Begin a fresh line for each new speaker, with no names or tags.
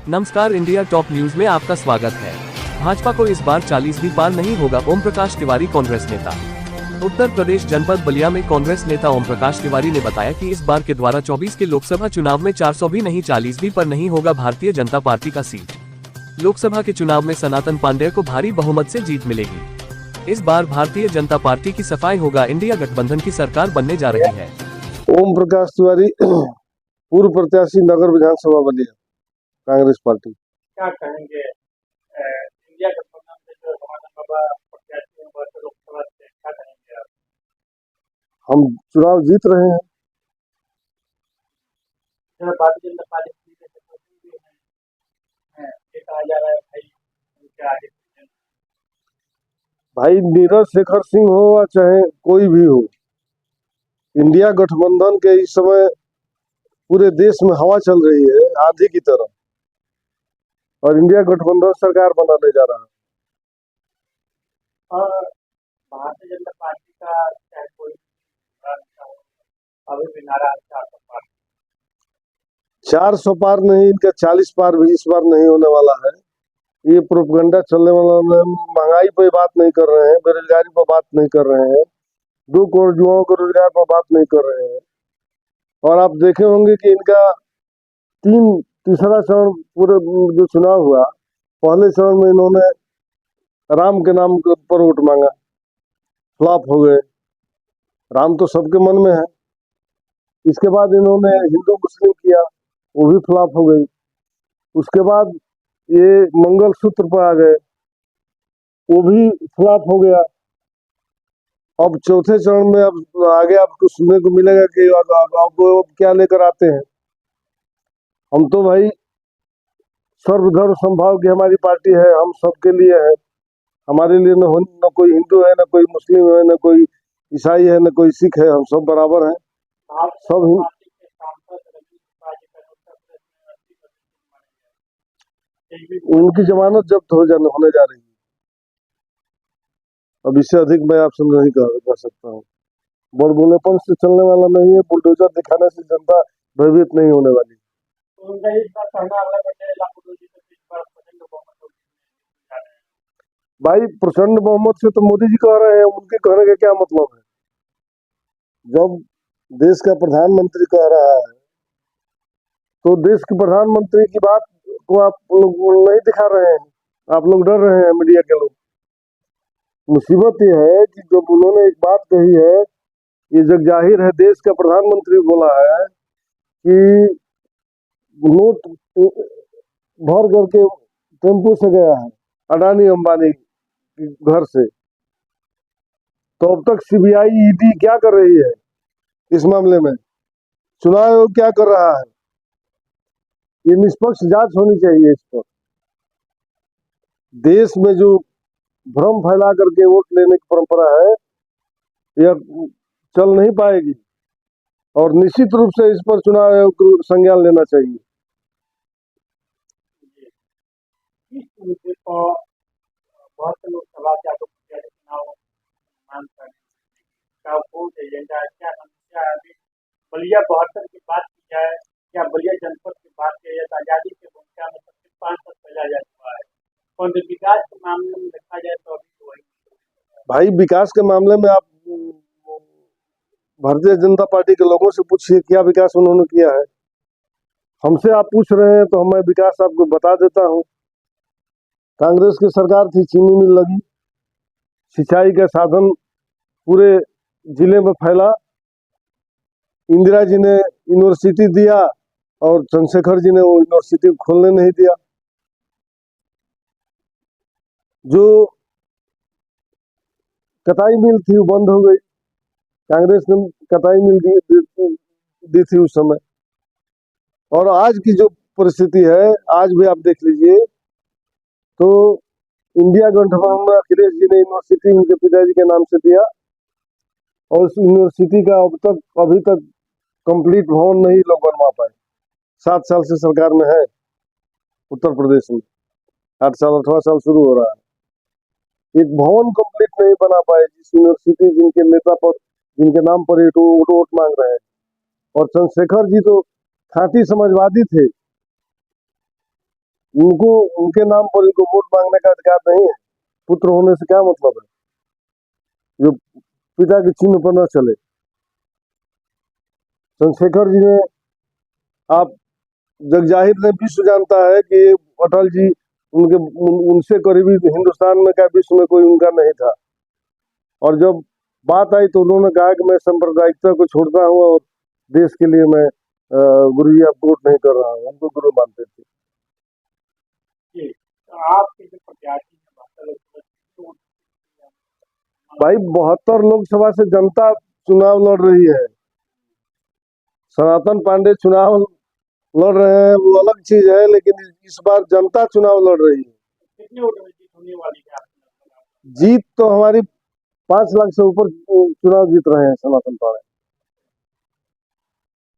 नमस्कार, India top news में आपका स्वागत है। भाजपा को इस बार 40 भी पार नहीं होगा, ओम प्रकाश तिवारी कांग्रेस नेता। उत्तर प्रदेश जनपद बलिया में कांग्रेस नेता ओम प्रकाश तिवारी ने बताया कि इस बार के द्वारा 24 के लोकसभा चुनाव में 400 भी नहीं 40 भी पर नहीं होगा भारतीय जनता पार्टी का सीट। लोकसभा के चुनाव में सनातन पांडेय को भारी बहुमत से जीत मिलेगी। इस बार भारतीय जनता पार्टी की सफाई होगा, इंडिया गठबंधन की सरकार बनने जा रही है।
ओम प्रकाश तिवारी पूर्व प्रत्याशी नगर विधानसभा बलिया, कांग्रेस पार्टी।
क्या कहेंगे इंडिया गठबंधन से जो समाधान बाबा प्रत्याशी हैं वर्ष लोकसभा से, क्या कहेंगे आप?
हम चुनाव जीत रहे हैं।
भारतीय जनता पार्टी भी है, ये कहा जा रहा है भाई उनके आगे
भाई नीरज शेखर सिंह हो या चाहे कोई भी हो, इंडिया गठबंधन के इस समय पूरे देश में हवा चल रही है आंधी की तरह, और इंडिया गठबंधन सरकार बनाने जा रहा है।
और भारतीय जनता पार्टी का चाहे कोई अभी भी नारा
400 पार नहीं, इनका 40 पार भी इस बार नहीं होने वाला है। ये प्रोपगंडा चलने वाला है। महंगाई पे बात नहीं कर रहे हैं, बेरोजगारी पर बात नहीं कर रहे हैं, 2 करोड़ युवाओं को रोजगार पर बात नहीं कर रहे हैं। और आप देखे होंगे कि इनका तीसरा चरण पूरे जो चुनाव हुआ, पहले चरण में इन्होंने राम के नाम पर वोट मांगा, फ्लॉप हो गए। राम तो सबके मन में है। इसके बाद इन्होंने हिंदू मुस्लिम किया, वो भी फ्लॉप हो गई। उसके बाद ये मंगल सूत्र पर आ गए, वो भी फ्लॉप हो गया। अब चौथे चरण में अब आगे आपको सुनने को मिलेगा कि आपको क्या लेकर आते हैं। हम तो भाई सर्वधर्म समभाव की हमारी पार्टी है, हम सबके लिए है। हमारे लिए न कोई हिंदू है, न कोई मुस्लिम है, न कोई ईसाई है, न कोई सिख है, हम सब बराबर हैं। सब उनकी जमानत जब्त होने जा रही है। अब इससे अधिक मैं आपसे नहीं कह सकता हूँ। बड़बोलेपन से चलने वाला नहीं है, बुलडोजर दिखाने से जनता भयभीत नहीं होने वाली। भाई प्रचंड बहुमत से तो मोदी जी कह रहे हैं, उनके कहने का क्या मतलब है? जब देश का प्रधानमंत्री कह रहा है तो देश के प्रधानमंत्री की बात को आप लोग नहीं दिखा रहे हैं, आप लोग डर रहे हैं, मीडिया के लोग। मुसीबत ये है कि जब उन्होंने एक बात कही है, ये जग जाहिर है, देश का प्रधानमंत्री बोला है कि नोट भर करके टेम्पो से गया है अडानी अंबानी घर से, तो अब तक सीबीआई ईडी क्या कर रही है इस मामले में? चुनाव आयोग क्या कर रहा है? ये निष्पक्ष जांच होनी चाहिए इस पर। देश में जो भ्रम फैला करके वोट लेने की परंपरा है, यह चल नहीं पाएगी, और निश्चित रूप से इस पर चुनाव आयोग को संज्ञान लेना चाहिए।
बहुत से लोग सवाल चुनाव क्या समस्या है? अभी बलिया 72 की बात की जाए या बलिया जनपद की बात की जाए, आजादी की भूमिका में सबसे 5 तक फैला जा चुका है, और विकास के मामले में देखा जाए तो अभी तो वही।
भाई विकास के मामले में आप भारतीय जनता पार्टी के लोगों से पूछिए क्या विकास उन्होंने किया है। हमसे आप पूछ रहे हैं तो मैं विकास आपको बता देता हूँ। कांग्रेस की सरकार थी, चीनी मिल लगी, सिंचाई का साधन पूरे जिले में फैला। इंदिरा जी ने यूनिवर्सिटी दिया और चंद्रशेखर जी ने वो यूनिवर्सिटी खोलने नहीं दिया। जो कताई मिल थी वो बंद हो गई, कांग्रेस ने कताई मिल दी थी उस समय। और आज की जो परिस्थिति है, आज भी आप देख लीजिए तो इंडिया गठबंधन में अखिलेश जी ने यूनिवर्सिटी उनके पिताजी के नाम से दिया, और उस यूनिवर्सिटी का अभी तक कंप्लीट भवन नहीं लोग बनवा पाए। 7 साल से सरकार में है उत्तर प्रदेश में, 8 साल 8वां साल शुरू हो रहा है, एक भवन कंप्लीट नहीं बना पाए। जिस यूनिवर्सिटी जिनके नेता पर, जिनके नाम पर वोट मांग रहे हैं। और चंद्रशेखर जी तो खांटी समाजवादी थे, उनको उनके नाम पर इनको वोट मांगने का अधिकार नहीं है। पुत्र होने से क्या मतलब है जो पिता के चिन्ह पर न चले। चंद्रशेखर जी ने, आप जगजाहिर ने विश्व जानता है कि अटल जी उनसे करीबी हिंदुस्तान में क्या विश्व में कोई उनका नहीं था। और जब बात आई तो उन्होंने कहा कि मैं सांप्रदायिकता को छोड़ता हूँ और देश के लिए मैं गुरु जी आप वोट नहीं कर रहा हूँ, उनको गुरु मानते थे।
जी, तो आपके जो प्रत्याशी हैं 72 लोकसभा सीट, तो
भाई 72 लोकसभा से जनता चुनाव लड़ रही है। सनातन पांडे चुनाव लड़ रहे हैं वो अलग चीज है, लेकिन इस बार जनता चुनाव लड़ रही है।
कितने वोटों में जीत होने वाली है आपके?
जीत तो हमारी 5 लाख से ऊपर चुनाव जीत रहे हैं सनातन पांडे।